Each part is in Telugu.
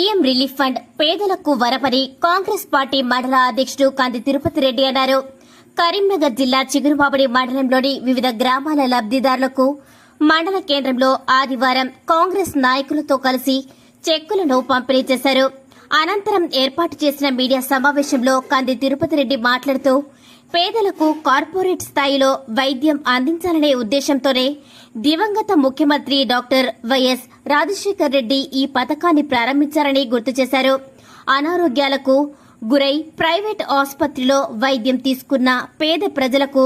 సీఎం రిలీఫ్ ఫండ్ పేదలకు వరపని కాంగ్రెస్ పార్టీ మండల అధ్యక్షుడు కంది తిరుపతి రెడ్డి అన్నారు. కరీంనగర్ జిల్లా చిగురుమామిడి మండలంలోని వివిధ గ్రామాల లబ్దిదారులకు మండల కేంద్రంలో ఆదివారం కాంగ్రెస్ నాయకులతో కలిసి చెక్కులను పంపిణీ చేశారు. అనంతరం ఏర్పాటు చేసిన మీడియా సమావేశంలో కంది తిరుపతి రెడ్డి మాట్లాడుతూ పేదలకు కార్పొరేట్ స్థాయిలో వైద్యం అందించాలనే ఉద్దేశంతోనే దివంగత ముఖ్యమంత్రి డాక్టర్ వైఎస్ రాజశేఖర్ రెడ్డి ఈ పథకాన్ని ప్రారంభించారని గుర్తు చేశారు. అనారోగ్యాలకు గురై ప్రైవేట్ ఆసుపత్రిలో వైద్యం తీసుకున్న పేద ప్రజలకు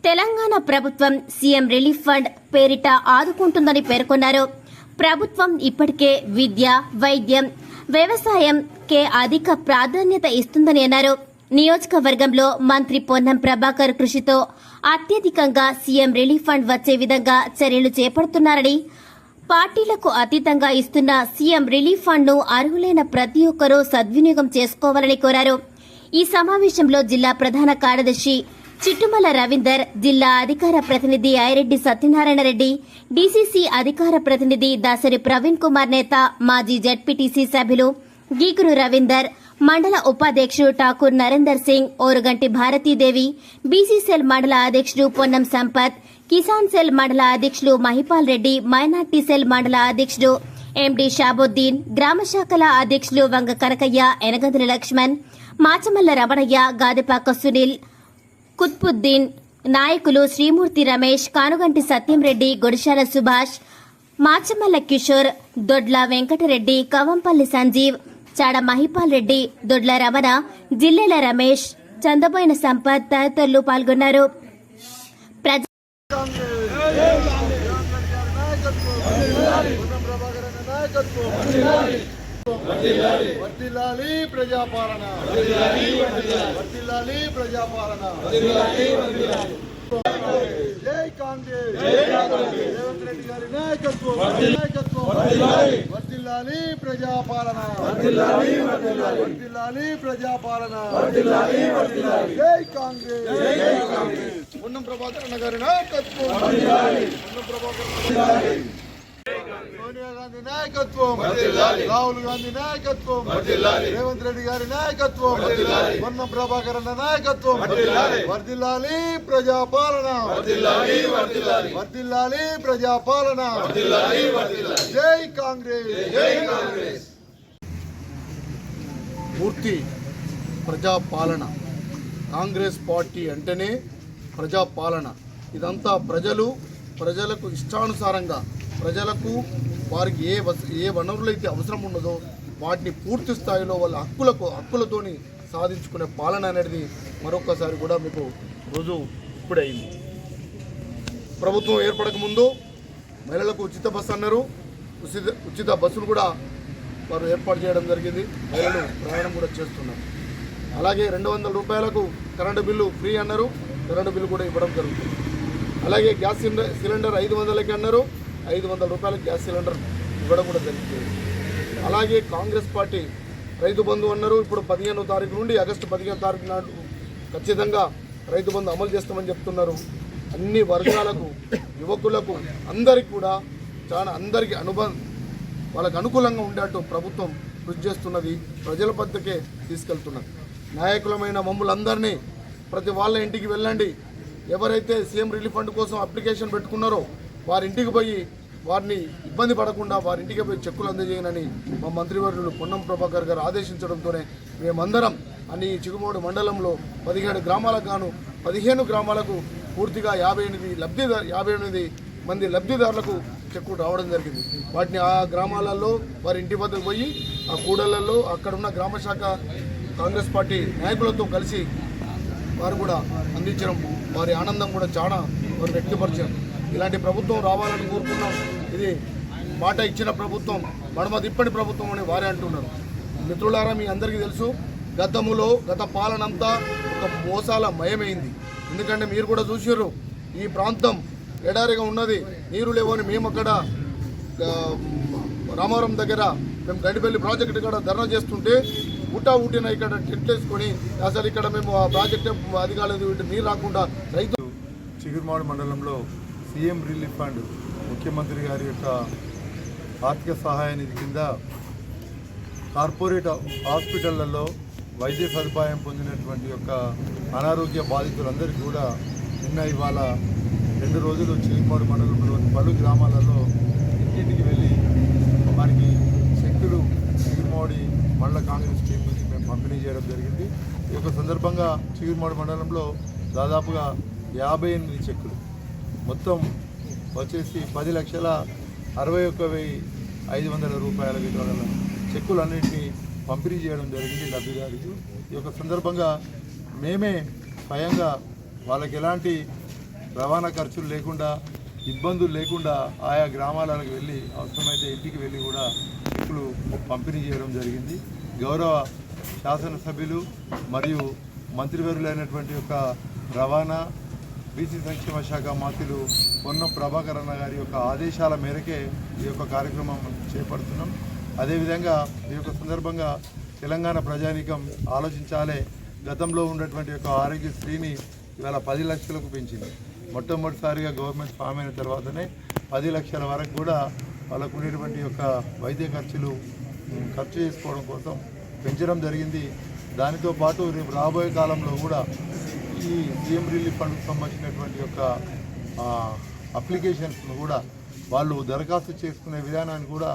తెలంగాణ ప్రభుత్వం సీఎం రిలీఫ్ ఫండ్ పేరిట ఆదుకుంటుందని పేర్కొన్నారు. ప్రభుత్వం ఇప్పటికే విద్య, వైద్యం, వ్యవసాయంకే అధిక ప్రాధాన్యత ఇస్తుందని అన్నారు. నియోజకవర్గంలో మంత్రి పొన్నం ప్రభాకర్ కృషితో అత్యధికంగా సీఎం రిలీఫ్ ఫండ్ వచ్చే విధంగా చర్యలు చేపడుతున్నారని, పార్టీలకు అతీతంగా ఇస్తున్న సీఎం రిలీఫ్ ఫండ్ ను అర్హులైన ప్రతి ఒక్కరూ సద్వినియోగం చేసుకోవాలని కోరారు. ఈ సమావేశంలో జిల్లా ప్రధాన కార్యదర్శి చిట్టుమల రవీందర్, జిల్లా అధికార ప్రతినిధి ఐరెడ్డి సత్యనారాయణ రెడ్డి, డీసీసీ అధికార ప్రతినిధి దాసరి ప్రవీణ్ కుమార్ నేత, మాజీ జడ్పీటీసీ సభ్యులు గీగురు రవీందర్, మండల ఉపాధ్యక్షుడు ఠాకూర్ నరేందర్ సింగ్, ఓరుగంటి భారతీదేవి, బీసీసెల్ మండల అధ్యక్షుడు పొన్నం సంపత్, కిసాన్ సెల్ మండల అధ్యక్షులు మహిపాల్ రెడ్డి, మైనార్టీ సెల్ మండల అధ్యక్షుడు ఎండి షాబుద్దీన్, గ్రామ శాఖల అధ్యక్షులు వంగ కనకయ్య, ఎనగందుల లక్ష్మణ్, మాచమల్ల రమణయ్య, గాదెపాక సునీల్, కుత్బుద్దీన్, నాయకులు శ్రీమూర్తి రమేష్, కానుగంటి సత్యంరెడ్డి, గొడిశాల సుభాష్, మాచమల్ల కిషోర్, దొడ్ల వెంకటరెడ్డి, కవంపల్లి సంజీవ్, చాడ మహిపాల్ రెడ్డి, దొడ్ల రమణ, జిల్లెల రమేష్, చందబోయిన సంపత్ తదితరులు పాల్గొన్నారు. జై కాంగ్రెస్, రేవంత్ రెడ్డి గారి నాయకత్వం, వర్ధిల్లాలి ప్రజాపాలన, వర్ధిల్లాలి ప్రజాపాలన, జై కాంగ్రెస్. పొన్నం ప్రభాకర్ గారి నాయకత్వం, పొన్నం ప్రభాకర్, సోనియా గాంధీ నాయకత్వం, రాహుల్ గాంధీ నాయకత్వం, రేవంత్ రెడ్డి గారి నాయకత్వం, పొన్నం ప్రభాకర్ నాయకత్వం, వర్ధిల్లాలి ప్రజాపాలన, వర్ధిల్లాలి ప్రజాపాలన, జై కాంగ్రెస్. పూర్తి ప్రజాపాలన, కాంగ్రెస్ పార్టీ అంటేనే ప్రజాపాలన. ఇదంతా ప్రజలకు ఇష్టానుసారంగా, ప్రజలకు వారికి ఏ వనరులైతే అవసరం ఉన్నదో వాటిని పూర్తి స్థాయిలో వాళ్ళ హక్కులతోని సాధించుకునే పాలన అనేది మరొకసారి కూడా మీకు రోజు ఇప్పుడైంది. ప్రభుత్వం ఏర్పడక ముందు మహిళలకు ఉచిత బస్సు అన్నారు. ఉచిత బస్సులు కూడా వారు ఏర్పాటు చేయడం జరిగింది. మహిళలు ప్రయాణం కూడా చేస్తున్నారు. అలాగే 200 రూపాయలకు కరెంటు బిల్లు ఫ్రీ అన్నారు. కరెంటు బిల్లు కూడా ఇవ్వడం జరుగుతుంది. అలాగే గ్యాస్ సిలిండర్ 500కి అన్నారు. 500 రూపాయలకు గ్యాస్ సిలిండర్ ఇవ్వడం కూడా జరిగింది. అలాగే కాంగ్రెస్ పార్టీ రైతు బంధు అన్నారు. ఇప్పుడు 15వ తారీఖు నుండి ఆగస్టు 15వ తారీఖు నాడు ఖచ్చితంగా రైతు బంధు అమలు చేస్తామని చెప్తున్నారు. అన్ని వర్గాలకు, యువకులకు, అందరికీ కూడా అందరికీ వాళ్ళకు అనుకూలంగా ఉండేట్టు ప్రభుత్వం కృషి చేస్తున్నది. ప్రజల పద్ధతికే తీసుకెళ్తున్నది. నాయకులమైన మమ్మల్ని ప్రతి వాళ్ళ ఇంటికి వెళ్ళండి. ఎవరైతే సీఎం రిలీఫ్ ఫండ్ కోసం అప్లికేషన్ పెట్టుకున్నారో వారి ఇంటికి పోయి వారిని ఇబ్బంది పడకుండా వారి ఇంటికి పోయి చెక్కులు అందజేయనని మా మంత్రివర్యులు పొన్నం ప్రభాకర్ గారు ఆదేశించడంతోనే మేమందరం అన్ని చిగుమూడి మండలంలో 17 గ్రామాలకు గాను 15 గ్రామాలకు పూర్తిగా 58 మంది లబ్ధిదారులకు చెక్కులు రావడం జరిగింది. వాటిని ఆ గ్రామాలలో వారి ఇంటి వద్దకు పోయి ఆ కూడళ్లలో అక్కడున్న గ్రామ శాఖ కాంగ్రెస్ పార్టీ నాయకులతో కలిసి వారు కూడా అందించడం, వారి ఆనందం కూడా చాలా వారు వ్యక్తపరిచారు. ఇలాంటి ప్రభుత్వం రావాలని కోరుకున్నాం. ఇది మాట ఇచ్చిన ప్రభుత్వం, మడమ తిప్పని ప్రభుత్వం అని వారే అంటున్నారు. మిత్రులారా, మీ అందరికీ తెలుసు, గత పాలనంతా ఒక మోసాల మయమైంది. ఎందుకంటే మీరు కూడా చూసారు, ఈ ప్రాంతం ఎడారిగా ఉన్నది, నీరు లేవని మేము అక్కడ రామవరం దగ్గర మేము గండిపల్లి ప్రాజెక్టు ఇక్కడ ధర్నా చేస్తుంటే ఊటిన ఇక్కడ టెంట్లు వేసుకొని అసలు ఇక్కడ మేము ఆ ప్రాజెక్టు అది కాలేదు, నీరు రాకుండా రైతు. చిగురుమామిడి మండలంలో సీఎం రిలీఫ్ ఫండ్ ముఖ్యమంత్రి గారి యొక్క ఆర్థిక సహాయ నిధి కింద కార్పొరేట్ హాస్పిటళ్లలో వైద్య సదుపాయం పొందినటువంటి యొక్క అనారోగ్య బాధితులందరికీ కూడా ఇవాళ 2 రోజులు చిగురుమాడు మండలంలోని పలు గ్రామాలలో ఇంటింటికి వెళ్ళి వారికి చెక్కులు చిగురుమాడి మండల కాంగ్రెస్ టీం నుంచి మేము పంపిణీ చేయడం జరిగింది. ఈ యొక్క సందర్భంగా చిగురుమాడు మండలంలో దాదాపుగా 58 చెక్కులు మొత్తం వచ్చేసి 10,61,500 రూపాయల విలువల చెక్కులన్నింటినీ పంపిణీ చేయడం జరిగింది లబ్ధిదారులకు. ఈ యొక్క సందర్భంగా మేమే స్వయంగా వాళ్ళకి ఎలాంటి రవాణా ఖర్చులు లేకుండా ఇబ్బందులు లేకుండా ఆయా గ్రామాలకు వెళ్ళి అవసరమైతే ఇంటికి వెళ్ళి కూడా చెక్కులు పంపిణీ చేయడం జరిగింది. గౌరవ శాసనసభ్యులు మరియు మంత్రివర్యులైనటువంటి యొక్క రవాణా బీసీ సంక్షేమ శాఖ మంత్రులు పొన్నం ప్రభాకర్ అన్న గారి యొక్క ఆదేశాల మేరకే ఈ యొక్క కార్యక్రమం చేపడుతున్నాం. అదేవిధంగా ఈ యొక్క సందర్భంగా తెలంగాణ ప్రజానీకం ఆలోచించాలే, గతంలో ఉన్నటువంటి యొక్క ఆరోగ్యశ్రీని ఇవాళ 10 లక్షలకు పెంచింది. మొట్టమొదటిసారిగా గవర్నమెంట్ ఫామ్ అయిన తర్వాతనే 10 లక్షల వరకు కూడా వాళ్ళకు ఉండేటువంటి యొక్క వైద్య ఖర్చులు ఖర్చు చేసుకోవడం కోసం పెంచడం జరిగింది. దానితో పాటు రేపు రాబోయే కాలంలో కూడా ఈ సీఎం రిలీఫ్ ఫండ్కి సంబంధించినటువంటి యొక్క అప్లికేషన్స్ను కూడా వాళ్ళు దరఖాస్తు చేసుకునే విధానాన్ని కూడా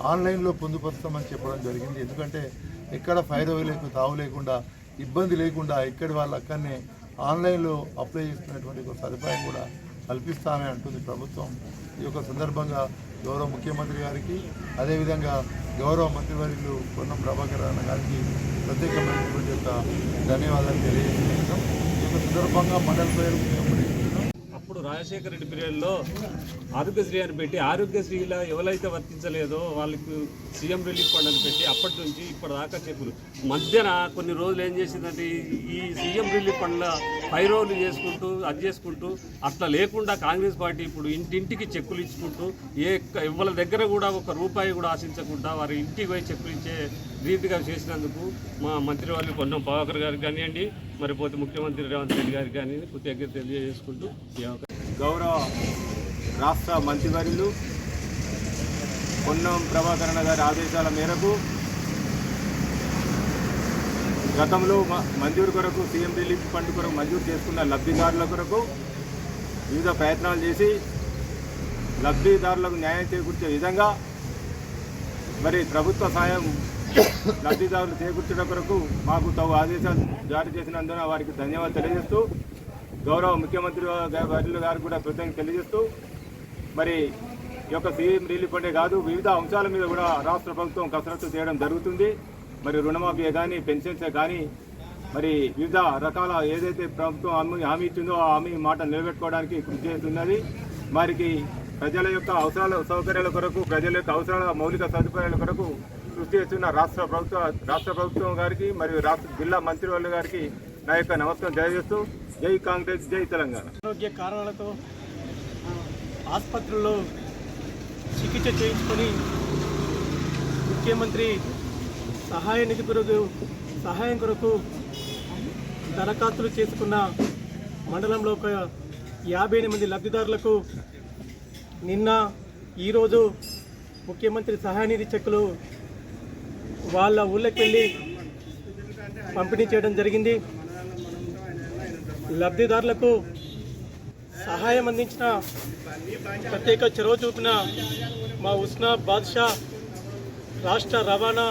ఆన్లైన్లో పొందుపరుస్తామని చెప్పడం జరిగింది. ఎందుకంటే ఎక్కడ ఫైరవేలకు తావు లేకుండా ఇబ్బంది లేకుండా ఎక్కడి వాళ్ళు అక్కడనే ఆన్లైన్లో అప్లై చేసుకునేటువంటి ఒక సదుపాయం కూడా కల్పిస్తానని అంటుంది ప్రభుత్వం. ఈ యొక్క సందర్భంగా గౌరవ ముఖ్యమంత్రి గారికి అదేవిధంగా గౌరవ మంత్రివర్యులు పొన్నం ప్రభాకర్ అన్న గారికి ప్రత్యేకమైనటువంటి యొక్క ధన్యవాదాలు తెలియజేస్తున్నాం. ఈ యొక్క సందర్భంగా మండల ప్రజలకు అప్పుడు రాజశేఖర రెడ్డి పీరియడ్లో ఆరోగ్యశ్రీ అని పెట్టి ఆరోగ్యశ్రీలో ఎవరైతే వర్తించలేదో వాళ్ళకి సీఎం రిలీఫ్ ఫండ్ అని పెట్టి అప్పటి నుంచి ఇప్పటిదాకా చెక్కులు మధ్యన కొన్ని రోజులు ఏం చేసిందంటే ఈ సీఎం రిలీఫ్ ఫండ్లో పైరోలు చేసుకుంటూ అది చేసుకుంటూ అట్లా లేకుండా కాంగ్రెస్ పార్టీ ఇప్పుడు ఇంటింటికి చెక్కులు ఇచ్చుకుంటూ ఎవరి దగ్గర కూడా ఒక రూపాయి కూడా ఆశించకుండా వారి ఇంటికి పోయి చెక్కులు ఇచ్చే రీతిగా చేసినందుకు మా మంత్రి వాళ్ళు పొన్నం ప్రభాకర్ గారికి కానివ్వండి, మరి పోతే ముఖ్యమంత్రి రేవంత్ రెడ్డి గారికి కానీ కృతజ్ఞత తెలియజేసుకుంటూ గౌరవ రాష్ట్ర మంత్రివర్యులు పొన్నం ప్రభాకరణ గారి ఆదేశాల మేరకు గతంలో మంజూరు కొరకు సీఎం రిలీఫ్ ఫండ్ కొరకు మంజూరు చేసుకున్న లబ్ధిదారుల కొరకు వివిధ ప్రయత్నాలు చేసి లబ్ధిదారులకు న్యాయం చేకూర్చే విధంగా మరి ప్రభుత్వ సాయం లబ్ధిదారులు చేకూర్చడం కొరకు మాకు తగు ఆదేశాలు జారీ చేసినందున వారికి ధన్యవాదాలు తెలియజేస్తూ గౌరవ ముఖ్యమంత్రి వర్యులు గారు కూడా కృతజ్ఞతలు తెలియజేస్తూ మరి ఈ యొక్క సీఎం రిలీఫ్ ఫండే కాదు వివిధ అంశాల మీద కూడా రాష్ట్ర ప్రభుత్వం కసరత్తు చేయడం జరుగుతుంది. మరి రుణమాఫీ కానీ పెన్షన్స్ కానీ మరి వివిధ రకాల ఏదైతే ప్రభుత్వం హామీ ఇచ్చిందో ఆ హామీ మాట నిలబెట్టుకోవడానికి కృషి చేస్తున్నది. వారికి ప్రజల యొక్క అవసరాల సౌకర్యాల కొరకు ప్రజల యొక్క అవసరాల మౌలిక సదుపాయాల కొరకు కృషి చేస్తున్న రాష్ట్ర ప్రభుత్వం గారికి మరియు జిల్లా మంత్రివర్యుల గారికి నా యొక్క నమస్కారం తెలియజేస్తూ జై కాంగ్రెస్, జై తెలంగాణ. ఆరోగ్య కారణాలతో ఆసుపత్రుల్లో చికిత్స చేయించుకొని ముఖ్యమంత్రి సహాయ నిధి కొరకు సహాయం కొరకు దరఖాస్తులు చేసుకున్న మండలంలో ఒక 58 లబ్ధిదారులకు నిన్న ఈరోజు ముఖ్యమంత్రి సహాయ నిధి చెక్కులు వాళ్ళ ఊళ్ళకి వెళ్ళి పంపిణీ చేయడం జరిగింది. లబ్ధిదారులకు సహాయం అందించిన ప్రత్యేక చొరవ చూపిన మా ఉస్నాబ్ బాద్షా రాష్ట్ర రవాణా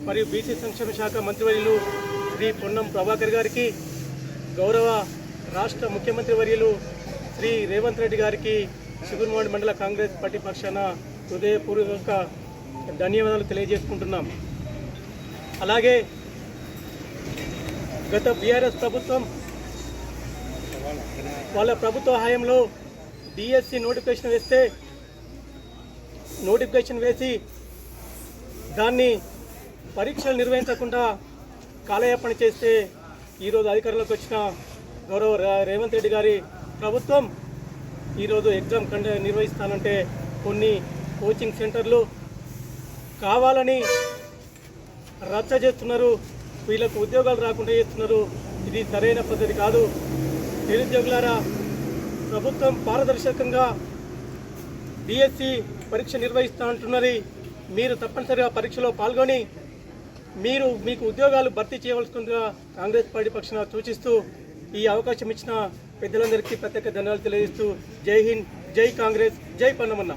మరియు బీసీ సంక్షేమ శాఖ మంత్రివర్యులు శ్రీ పొన్నం ప్రభాకర్ గారికి, గౌరవ రాష్ట్ర ముఖ్యమంత్రి వర్యులు శ్రీ రేవంత్ రెడ్డి గారికి చిగురుమాడు మండల కాంగ్రెస్ పార్టీ పక్షాన హృదయపూర్వక ధన్యవాదాలు తెలియజేసుకుంటున్నాం. అలాగే గత బీఆర్ఎస్ ప్రభుత్వం వాళ్ళ ప్రభుత్వ హయాంలో డిఎస్సి నోటిఫికేషన్ వేసి దాన్ని పరీక్షలు నిర్వహించకుండా కాలయాపన చేస్తే ఈరోజు అధికారంలోకి వచ్చిన గౌరవ రేవంత్ రెడ్డి గారి ప్రభుత్వం ఈరోజు ఎగ్జామ్ నిర్వహిస్తానంటే కొన్ని కోచింగ్ సెంటర్లు కావాలని రచ్చ చేస్తున్నారు, వీళ్ళకు ఉద్యోగాలు రాకుండా చేస్తున్నారు. ఇది సరైన పద్ధతి కాదు. నిరుద్యోగులారా, ప్రభుత్వం పారదర్శకంగా డిఎస్సి పరీక్ష నిర్వహిస్తూ అంటున్నది. మీరు తప్పనిసరిగా పరీక్షలో పాల్గొని మీకు ఉద్యోగాలు భర్తీ చేయవలసిందిగా కాంగ్రెస్ పార్టీ పక్షాన సూచిస్తూ ఈ అవకాశం ఇచ్చిన పెద్దలందరికీ ప్రత్యేక ధన్యవాదాలు తెలియజేస్తూ జై హింద్, జై కాంగ్రెస్, జై పన్నమన్న.